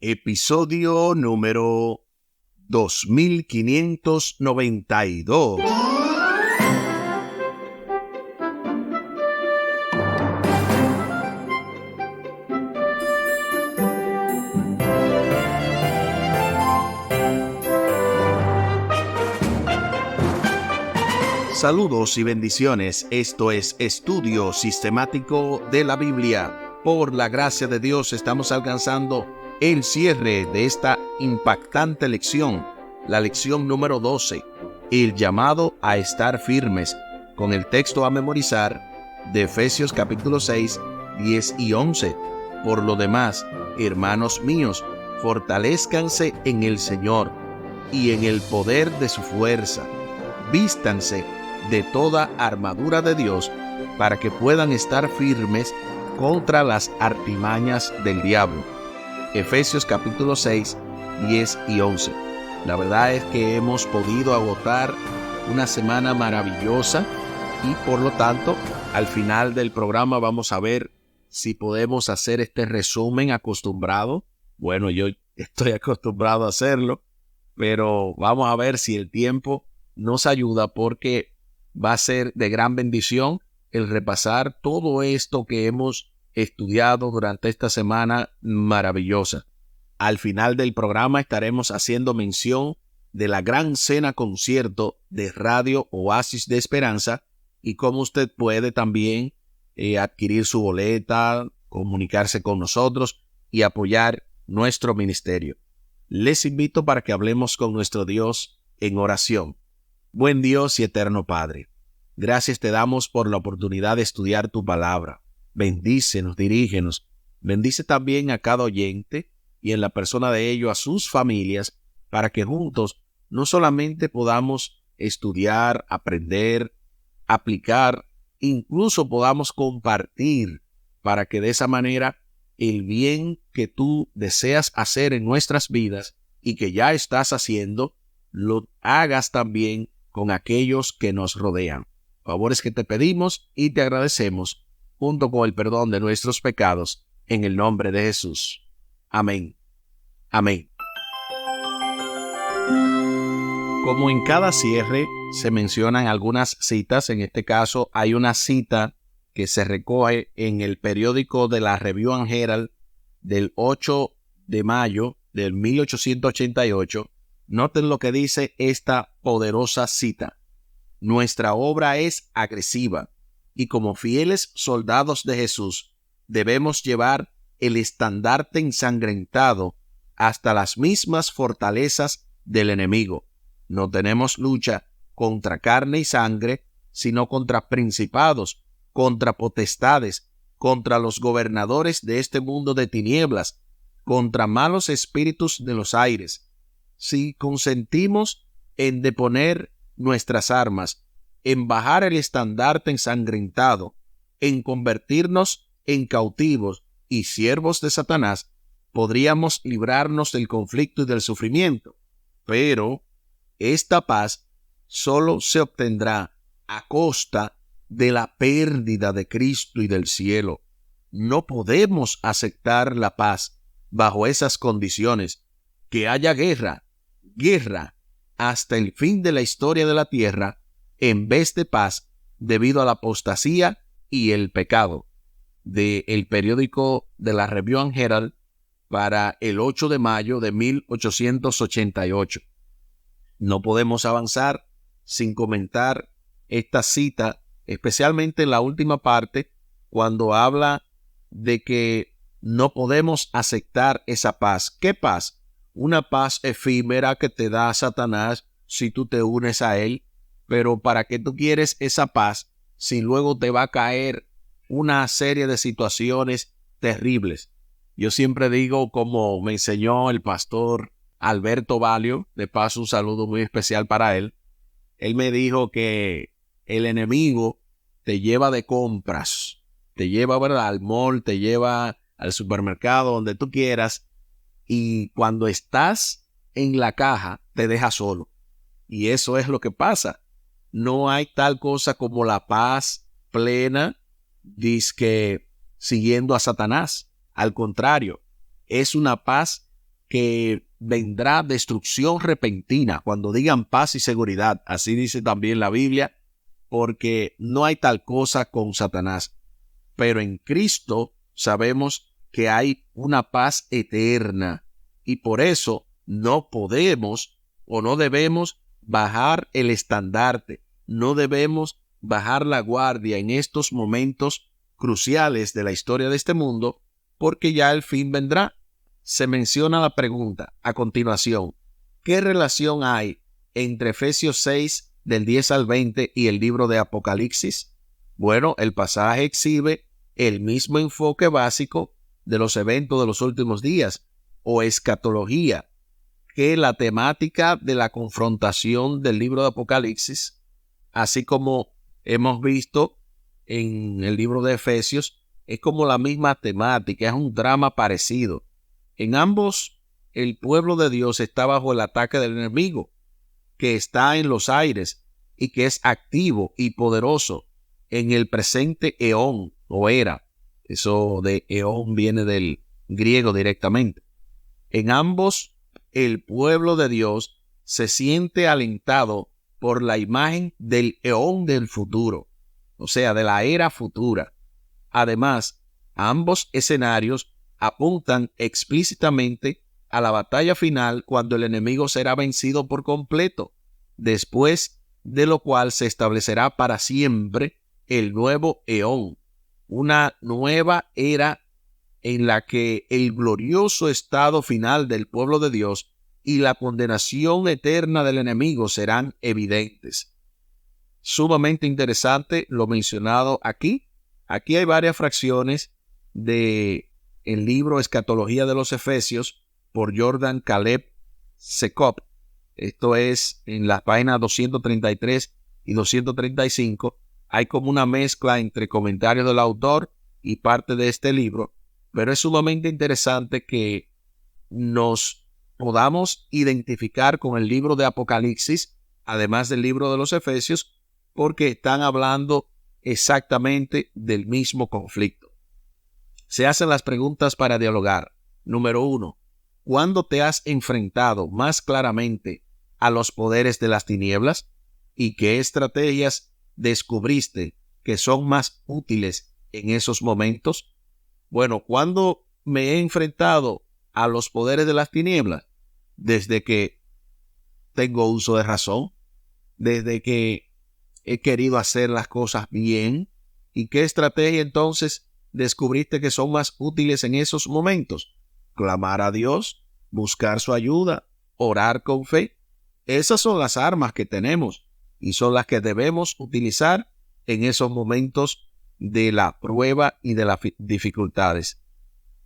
episodio número 2592. Saludos y bendiciones. Esto es Estudio Sistemático de la Biblia. Por la gracia de Dios estamos alcanzando el cierre de esta impactante lección, la lección número 12, el llamado a estar firmes, con el texto a memorizar de Efesios capítulo 6, 10 y 11. Por lo demás, hermanos míos, fortalezcanse en el Señor y en el poder de su fuerza. Vístanse de toda armadura de Dios para que puedan estar firmes contra las artimañas del diablo. Efesios capítulo 6, 10 y 11. La verdad es que hemos podido agotar una semana maravillosa y por lo tanto al final del programa vamos a ver si podemos hacer este resumen acostumbrado. Bueno, yo estoy acostumbrado a hacerlo, pero vamos a ver si el tiempo nos ayuda, porque va a ser de gran bendición el repasar todo esto que hemos estudiado durante esta semana maravillosa. Al final del programa estaremos haciendo mención de la gran cena concierto de Radio Oasis de Esperanza y cómo usted puede también adquirir su boleta, comunicarse con nosotros y apoyar nuestro ministerio. Les invito para que hablemos con nuestro Dios en oración. Buen Dios y eterno Padre, gracias te damos por la oportunidad de estudiar tu palabra. Bendícenos, dirígenos. Bendice también a cada oyente y en la persona de ellos a sus familias, para que juntos no solamente podamos estudiar, aprender, aplicar, incluso podamos compartir, para que de esa manera el bien que tú deseas hacer en nuestras vidas y que ya estás haciendo, lo hagas también con aquellos que nos rodean. Favores que te pedimos y te agradecemos, junto con el perdón de nuestros pecados, en el nombre de Jesús. Amén. Amén. Como en cada cierre se mencionan algunas citas, en este caso hay una cita que se recoge en el periódico de la Review and Herald del 8 de mayo del 1888. Noten lo que dice esta poderosa cita. Nuestra obra es agresiva y como fieles soldados de Jesús debemos llevar el estandarte ensangrentado hasta las mismas fortalezas del enemigo. No tenemos lucha contra carne y sangre, sino contra principados, contra potestades, contra los gobernadores de este mundo de tinieblas, contra malos espíritus de los aires. Si consentimos en deponer nuestras armas, en bajar el estandarte ensangrentado, en convertirnos en cautivos y siervos de Satanás, podríamos librarnos del conflicto y del sufrimiento. Pero esta paz solo se obtendrá a costa de la pérdida de Cristo y del cielo. No podemos aceptar la paz bajo esas condiciones. Que haya guerra hasta el fin de la historia de la tierra, en vez de paz debido a la apostasía y el pecado. Del periódico de la Review and Herald para el 8 de mayo de 1888. No podemos avanzar sin comentar esta cita, especialmente en la última parte, cuando habla de que no podemos aceptar esa paz. ¿Qué paz? Una paz efímera que te da Satanás si tú te unes a él. Pero ¿para qué tú quieres esa paz si luego te va a caer una serie de situaciones terribles? Yo siempre digo, como me enseñó el pastor Alberto Valio, de paso un saludo muy especial para él. Él me dijo que el enemigo te lleva de compras, te lleva, ¿verdad?, al mall, te lleva al supermercado, donde tú quieras, y cuando estás en la caja te deja solo. Y eso es lo que pasa. No hay tal cosa como la paz plena, dizque siguiendo a Satanás. Al contrario, es una paz que vendrá destrucción repentina cuando digan paz y seguridad. Así dice también la Biblia, porque no hay tal cosa con Satanás. Pero en Cristo sabemos que hay una paz eterna y por eso no podemos o no debemos bajar el estandarte, no debemos bajar la guardia en estos momentos cruciales de la historia de este mundo, porque ya el fin vendrá. Se menciona la pregunta a continuación: ¿qué relación hay entre Efesios 6 del 10 al 20 y el libro de Apocalipsis? Bueno, el pasaje exhibe el mismo enfoque básico de los eventos de los últimos días, o escatología, que la temática de la confrontación del libro de Apocalipsis, así como hemos visto en el libro de Efesios, es como la misma temática, es un drama parecido. En ambos, el pueblo de Dios está bajo el ataque del enemigo, que está en los aires y que es activo y poderoso en el presente eón o era. Eso de eón viene del griego directamente. En ambos, el pueblo de Dios se siente alentado por la imagen del eón del futuro, o sea, de la era futura. Además, ambos escenarios apuntan explícitamente a la batalla final cuando el enemigo será vencido por completo, después de lo cual se establecerá para siempre el nuevo eón, una nueva era en la que el glorioso estado final del pueblo de Dios y la condenación eterna del enemigo serán evidentes. Sumamente interesante lo mencionado aquí. Aquí hay varias fracciones de el libro Escatología de los Efesios por Jordan Caleb Sekop. Esto es en las páginas 233 y 235. Hay como una mezcla entre comentarios del autor y parte de este libro, pero es sumamente interesante que nos podamos identificar con el libro de Apocalipsis, además del libro de los Efesios, porque están hablando exactamente del mismo conflicto. Se hacen las preguntas para dialogar. Número 1. ¿Cuándo te has enfrentado más claramente a los poderes de las tinieblas? ¿Y qué estrategias descubriste que son más útiles en esos momentos? Bueno, ¿cuándo me he enfrentado a los poderes de las tinieblas? Desde que tengo uso de razón, desde que he querido hacer las cosas bien. ¿Y qué estrategia entonces descubriste que son más útiles en esos momentos? Clamar a Dios, buscar su ayuda, orar con fe. Esas son las armas que tenemos y son las que debemos utilizar en esos momentos de la prueba y de las dificultades.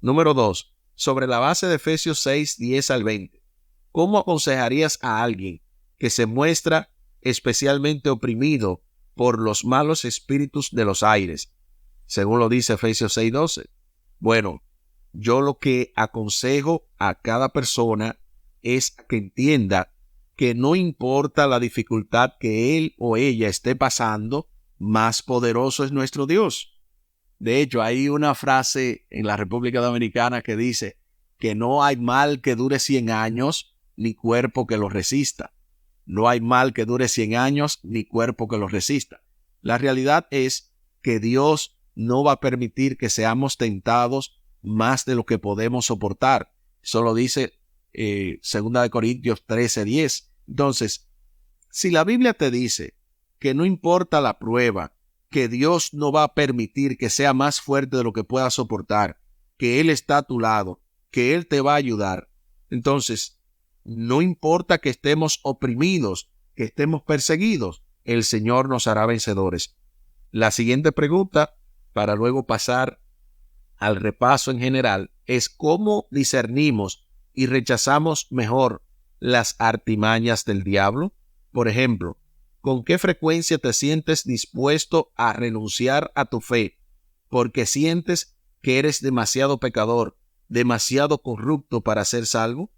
Número 2. Sobre la base de Efesios 6, 10 al 20. ¿Cómo aconsejarías a alguien que se muestra especialmente oprimido por los malos espíritus de los aires, según lo dice Efesios 6:12? Bueno, yo lo que aconsejo a cada persona es que entienda que no importa la dificultad que él o ella esté pasando, más poderoso es nuestro Dios. De hecho, hay una frase en la República Dominicana que dice que no hay mal que dure 100 años, ni cuerpo que lo resista. No hay mal que dure 100 años, ni cuerpo que lo resista. La realidad es que Dios no va a permitir que seamos tentados más de lo que podemos soportar. Eso lo dice 2 Corintios 13:10. Entonces, si la Biblia te dice que no importa la prueba, que Dios no va a permitir que sea más fuerte de lo que puedas soportar, que Él está a tu lado, que Él te va a ayudar, entonces, no importa que estemos oprimidos, que estemos perseguidos, el Señor nos hará vencedores. La siguiente pregunta, para luego pasar al repaso en general, es cómo discernimos y rechazamos mejor las artimañas del diablo. Por ejemplo, ¿con qué frecuencia te sientes dispuesto a renunciar a tu fe porque sientes que eres demasiado pecador, demasiado corrupto para ser salvo?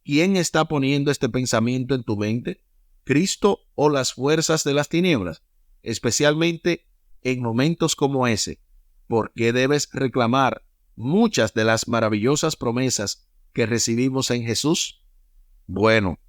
¿Quién está poniendo este pensamiento en tu mente? ¿Cristo o las fuerzas de las tinieblas? Especialmente en momentos como ese, ¿por qué debes reclamar muchas de las maravillosas promesas que recibimos en Jesús? Bueno,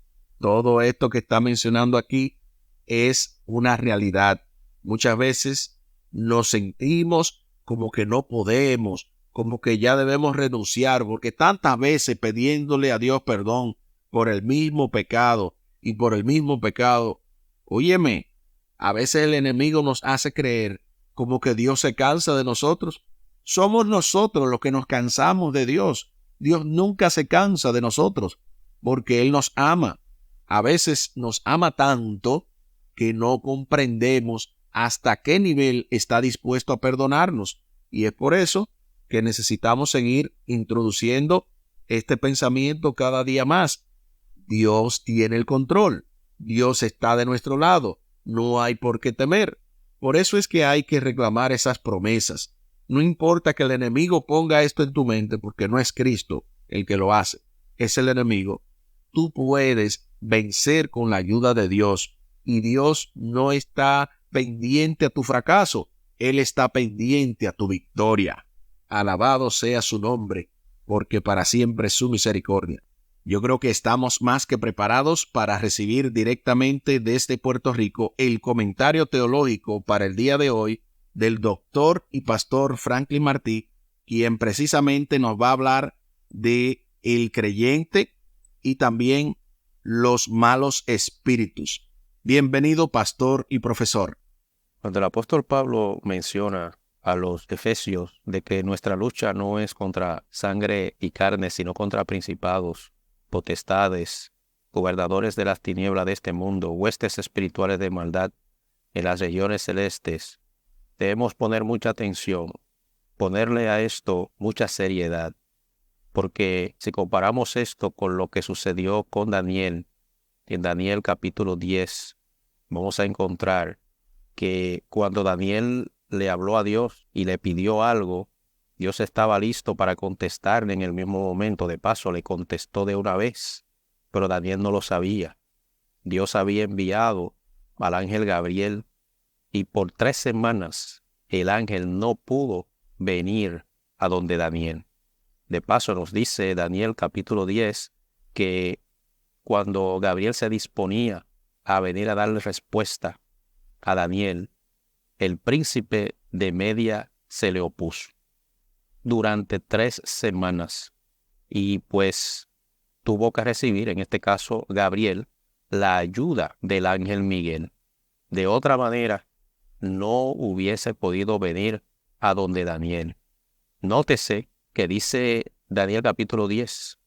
todo esto que está mencionando aquí es una realidad. Muchas veces nos sentimos como que no podemos, como que ya debemos renunciar, porque tantas veces pidiéndole a Dios perdón por el mismo pecado y por el mismo pecado. Óyeme, a veces el enemigo nos hace creer como que Dios se cansa de nosotros. Somos nosotros los que nos cansamos de Dios. Dios nunca se cansa de nosotros porque Él nos ama. A veces nos ama tanto que no comprendemos hasta qué nivel está dispuesto a perdonarnos. Y es por eso que necesitamos seguir introduciendo este pensamiento cada día más. Dios tiene el control. Dios está de nuestro lado. No hay por qué temer. Por eso es que hay que reclamar esas promesas. No importa que el enemigo ponga esto en tu mente, porque no es Cristo el que lo hace, es el enemigo. Tú puedes vencer con la ayuda de Dios. Y Dios no está pendiente a tu fracaso. Él está pendiente a tu victoria. Alabado sea su nombre, porque para siempre es su misericordia. Yo creo que estamos más que preparados para recibir directamente desde Puerto Rico el comentario teológico para el día de hoy del doctor y pastor Franklin Martí, quien precisamente nos va a hablar de el creyente y también los malos espíritus. Bienvenido, pastor y profesor. Cuando el apóstol Pablo menciona a los efesios de que nuestra lucha no es contra sangre y carne, sino contra principados, potestades, gobernadores de las tinieblas de este mundo, huestes espirituales de maldad en las regiones celestes, debemos poner mucha atención, ponerle a esto mucha seriedad, porque si comparamos esto con lo que sucedió con Daniel, en Daniel capítulo 10, vamos a encontrar que cuando Daniel le habló a Dios y le pidió algo, Dios estaba listo para contestarle en el mismo momento. De paso, le contestó de una vez, pero Daniel no lo sabía. Dios había enviado al ángel Gabriel y por 3 semanas el ángel no pudo venir a donde Daniel. De paso, nos dice Daniel capítulo 10 que cuando Gabriel se disponía a venir a darle respuesta a Daniel, el príncipe de Media se le opuso durante 3 semanas y pues tuvo que recibir, en este caso Gabriel, la ayuda del ángel Miguel. De otra manera, no hubiese podido venir a donde Daniel. Nótese que dice Daniel capítulo 10,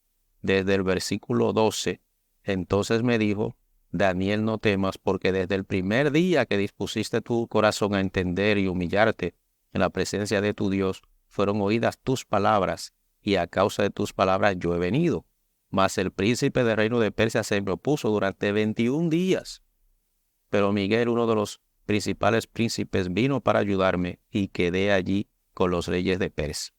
desde el versículo 12, entonces me dijo, Daniel, no temas, porque desde el primer día que dispusiste tu corazón a entender y humillarte en la presencia de tu Dios, fueron oídas tus palabras, y a causa de tus palabras yo he venido. Mas el príncipe del reino de Persia se me opuso durante 21 días. Pero Miguel, uno de los principales príncipes, vino para ayudarme, y quedé allí con los reyes de Persia.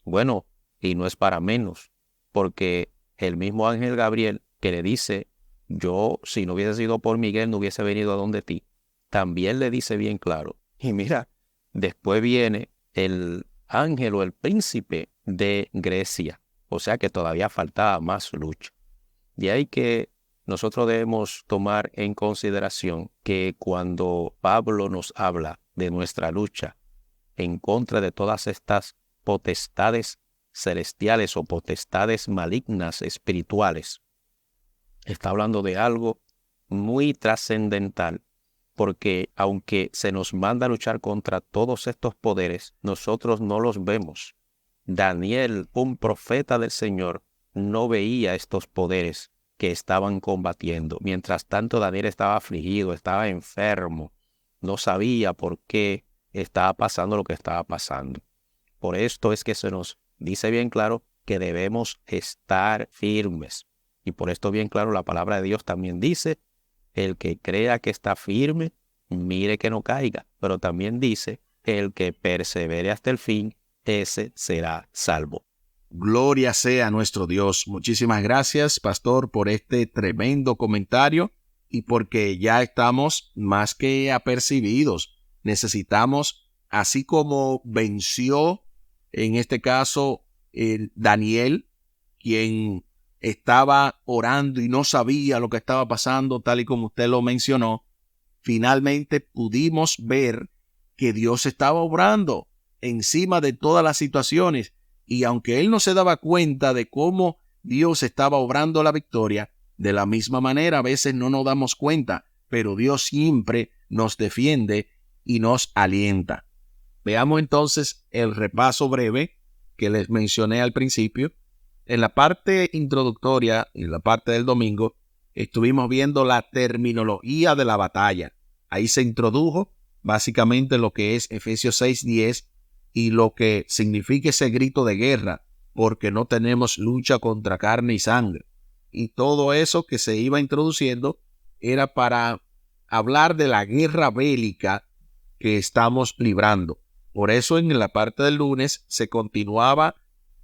Bueno, y no es para menos, porque el mismo ángel Gabriel que le dice, yo, si no hubiese sido por Miguel, no hubiese venido a donde ti, también le dice bien claro. Y mira, después viene el ángel o el príncipe de Grecia, o sea que todavía faltaba más lucha. De ahí que nosotros debemos tomar en consideración que cuando Pablo nos habla de nuestra lucha en contra de todas estas potestades celestiales o potestades malignas espirituales, está hablando de algo muy trascendental, porque aunque se nos manda a luchar contra todos estos poderes, nosotros no los vemos. Daniel, un profeta del Señor, no veía estos poderes que estaban combatiendo. Mientras tanto, Daniel estaba afligido, estaba enfermo, no sabía por qué estaba pasando lo que estaba pasando. Por esto es que se nos dice bien claro que debemos estar firmes. Y por esto bien claro la palabra de Dios también dice, el que crea que está firme, mire que no caiga. Pero también dice, el que persevere hasta el fin, ese será salvo. Gloria sea a nuestro Dios. Muchísimas gracias, pastor, por este tremendo comentario y porque ya estamos más que apercibidos. Necesitamos, así como venció en este caso Daniel, quien estaba orando y no sabía lo que estaba pasando, tal y como usted lo mencionó, finalmente pudimos ver que Dios estaba obrando encima de todas las situaciones. Y aunque él no se daba cuenta de cómo Dios estaba obrando la victoria, de la misma manera a veces no nos damos cuenta, pero Dios siempre nos defiende y nos alienta. Veamos entonces el repaso breve que les mencioné al principio. En la parte introductoria, en la parte del domingo, estuvimos viendo la terminología de la batalla. Ahí se introdujo básicamente lo que es Efesios 6:10 y lo que significa ese grito de guerra, porque no tenemos lucha contra carne y sangre. Y todo eso que se iba introduciendo era para hablar de la guerra bélica que estamos librando. Por eso en la parte del lunes se continuaba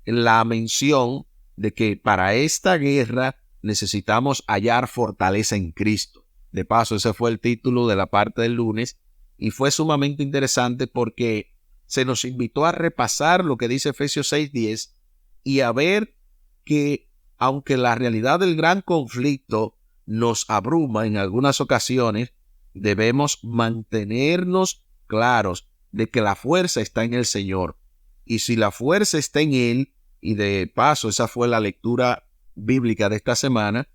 la mención de que para esta guerra necesitamos hallar fortaleza en Cristo. De paso, ese fue el título de la parte del lunes y fue sumamente interesante porque se nos invitó a repasar lo que dice Efesios 6:10 y a ver que aunque la realidad del gran conflicto nos abruma en algunas ocasiones, debemos mantenernos claros de que la fuerza está en el Señor. Y si la fuerza está en Él, y de paso esa fue la lectura bíblica de esta semana,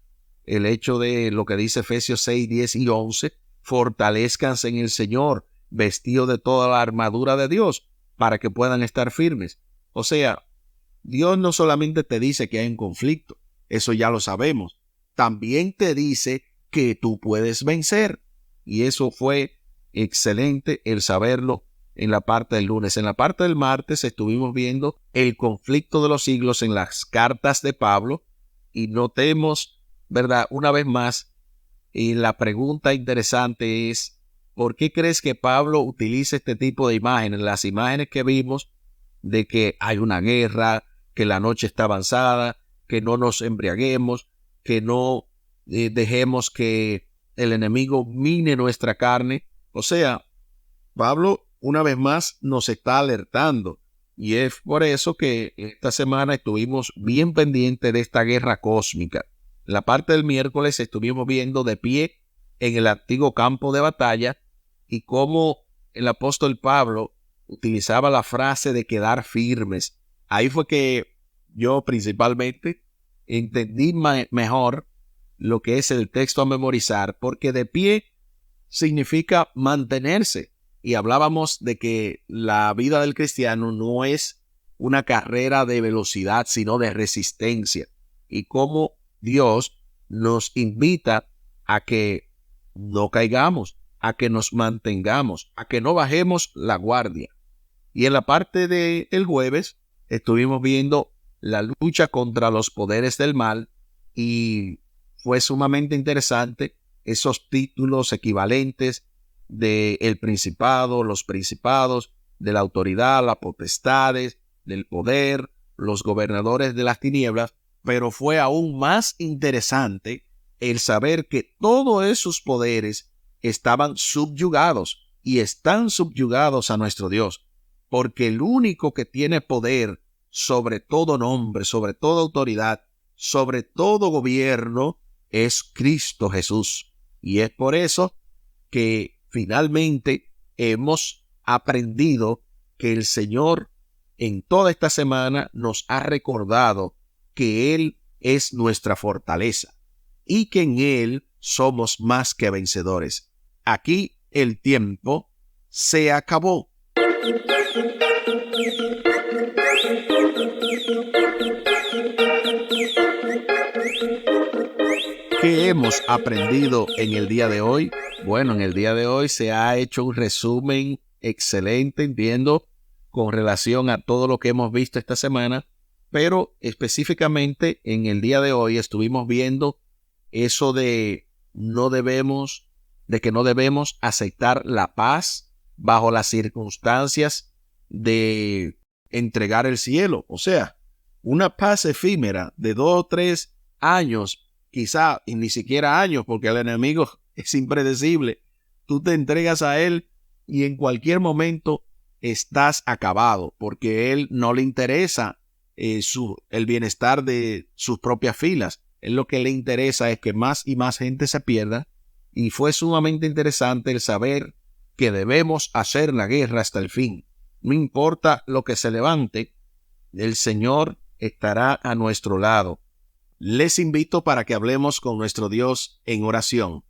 el hecho de lo que dice Efesios 6:10 y 11, fortalezcanse en el Señor, vestidos de toda la armadura de Dios, para que puedan estar firmes. O sea, Dios no solamente te dice que hay un conflicto, eso ya lo sabemos, también te dice que tú puedes vencer. Y eso fue excelente el saberlo en la parte del lunes. En la parte del martes estuvimos viendo el conflicto de los siglos en las cartas de Pablo y notemos, ¿verdad? Una vez más, y la pregunta interesante es, ¿por qué crees que Pablo utiliza este tipo de imágenes? Las imágenes que vimos de que hay una guerra, que la noche está avanzada, que no nos embriaguemos, que no dejemos que el enemigo mine nuestra carne. O sea, Pablo una vez más nos está alertando y es por eso que esta semana estuvimos bien pendientes de esta guerra cósmica. En la parte del miércoles estuvimos viendo de pie en el antiguo campo de batalla y cómo el apóstol Pablo utilizaba la frase de quedar firmes. Ahí fue que yo principalmente entendí mejor lo que es el texto a memorizar, porque de pie significa mantenerse. Y hablábamos de que la vida del cristiano no es una carrera de velocidad, sino de resistencia. Y cómo Dios nos invita a que no caigamos, a que nos mantengamos, a que no bajemos la guardia. Y en la parte del jueves estuvimos viendo la lucha contra los poderes del mal y fue sumamente interesante esos títulos equivalentes del principado, los principados, de la autoridad, las potestades, del poder, los gobernadores de las tinieblas, pero fue aún más interesante el saber que todos esos poderes estaban subyugados y están subyugados a nuestro Dios, porque el único que tiene poder sobre todo nombre, sobre toda autoridad, sobre todo gobierno, es Cristo Jesús. Y es por eso que finalmente hemos aprendido que el Señor en toda esta semana nos ha recordado que Él es nuestra fortaleza y que en Él somos más que vencedores. Aquí el tiempo se acabó. ¿Qué hemos aprendido en el día de hoy? Bueno, en el día de hoy se ha hecho un resumen excelente, entiendo, con relación a todo lo que hemos visto esta semana, pero específicamente en el día de hoy estuvimos viendo eso de que no debemos aceptar la paz bajo las circunstancias de entregar el cielo. O sea, una paz efímera de 2 o 3 años, quizá, y ni siquiera años, porque el enemigo es impredecible. Tú te entregas a él y en cualquier momento estás acabado, porque a él no le interesa el bienestar de sus propias filas. Él lo que le interesa es que más y más gente se pierda, y fue sumamente interesante el saber que debemos hacer la guerra hasta el fin. No importa lo que se levante, el Señor estará a nuestro lado. Les invito para que hablemos con nuestro Dios en oración.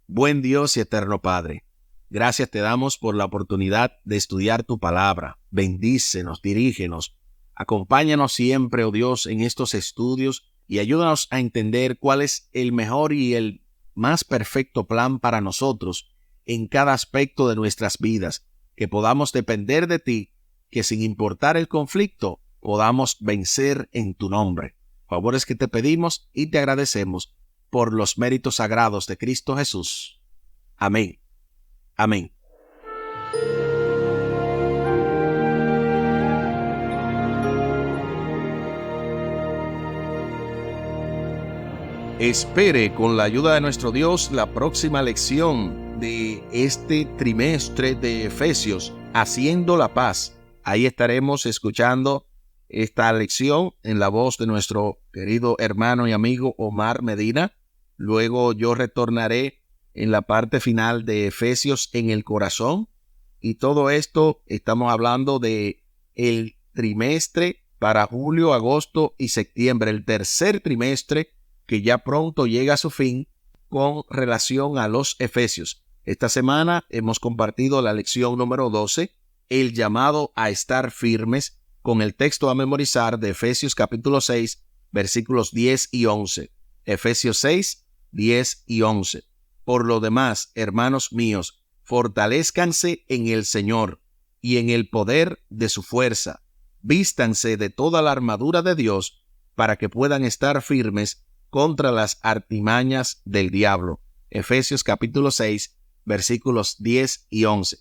Buen Dios y eterno Padre, gracias te damos por la oportunidad de estudiar tu palabra. Bendícenos, dirígenos, acompáñanos siempre, oh Dios, en estos estudios y ayúdanos a entender cuál es el mejor y el más perfecto plan para nosotros en cada aspecto de nuestras vidas, que podamos depender de ti, que sin importar el conflicto, podamos vencer en tu nombre. Favores que te pedimos y te agradecemos por los méritos sagrados de Cristo Jesús. Amén. Amén. Espere con la ayuda de nuestro Dios la próxima lección de este trimestre de Efesios, Haciendo la Paz. Ahí estaremos escuchando esta lección en la voz de nuestro querido hermano y amigo Omar Medina. Luego yo retornaré en la parte final de Efesios en el corazón. Y todo esto estamos hablando de el trimestre para julio, agosto y septiembre, el tercer trimestre que ya pronto llega a su fin con relación a los Efesios. Esta semana hemos compartido la lección número 12, el llamado a estar firmes, con el texto a memorizar de Efesios capítulo 6, versículos 10 y 11. Efesios 6, 10 y 11. Por lo demás, hermanos míos, fortalézcanse en el Señor y en el poder de su fuerza. Vístanse de toda la armadura de Dios para que puedan estar firmes contra las artimañas del diablo. Efesios capítulo 6, versículos 10 y 11.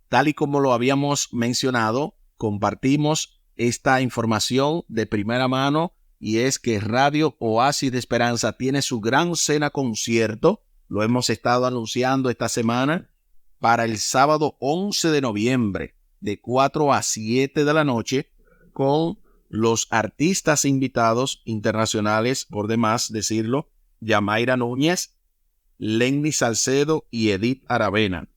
Tal y como lo habíamos mencionado, compartimos esta información de primera mano, y es que Radio Oasis de Esperanza tiene su gran cena concierto. Lo hemos estado anunciando esta semana para el sábado 11 de noviembre de 4 a 7 de la noche con los artistas invitados internacionales, por demás decirlo, Yamaira Núñez, Lenny Salcedo y Edith Aravena.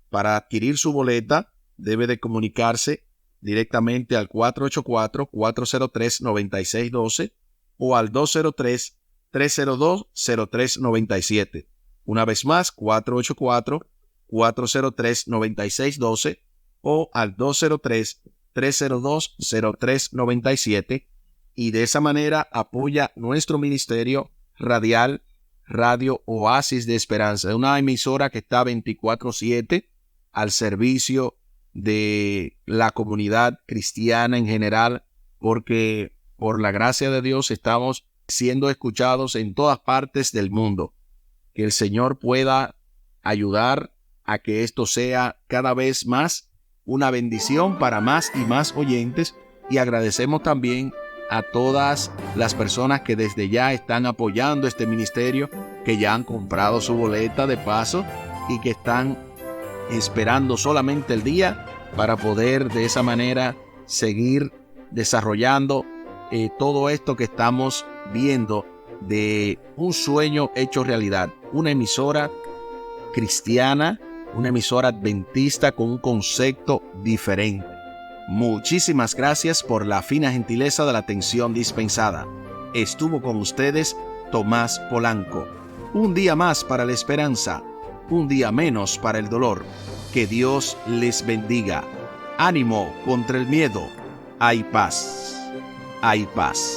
Para adquirir su boleta debe de comunicarse directamente al 484-403-9612 o al 203-302-0397. Una vez más, 484-403-9612 o al 203-302-0397, y de esa manera apoya nuestro ministerio radial, Radio Oasis de Esperanza, una emisora que está 24/7 al servicio de la comunidad cristiana en general, porque por la gracia de Dios estamos siendo escuchados en todas partes del mundo. Que el Señor pueda ayudar a que esto sea cada vez más una bendición para más y más oyentes, y agradecemos también a todas las personas que desde ya están apoyando este ministerio, que ya han comprado su boleta de paso y que están esperando solamente el día para poder de esa manera seguir desarrollando todo esto que estamos viendo de un sueño hecho realidad, una emisora cristiana, una emisora adventista con un concepto diferente. Muchísimas gracias por la fina gentileza de la atención dispensada. Estuvo con ustedes Tomás Polanco. Un día más para la esperanza, un día menos para el dolor. Que Dios les bendiga. Ánimo contra el miedo. Hay paz. Hay paz.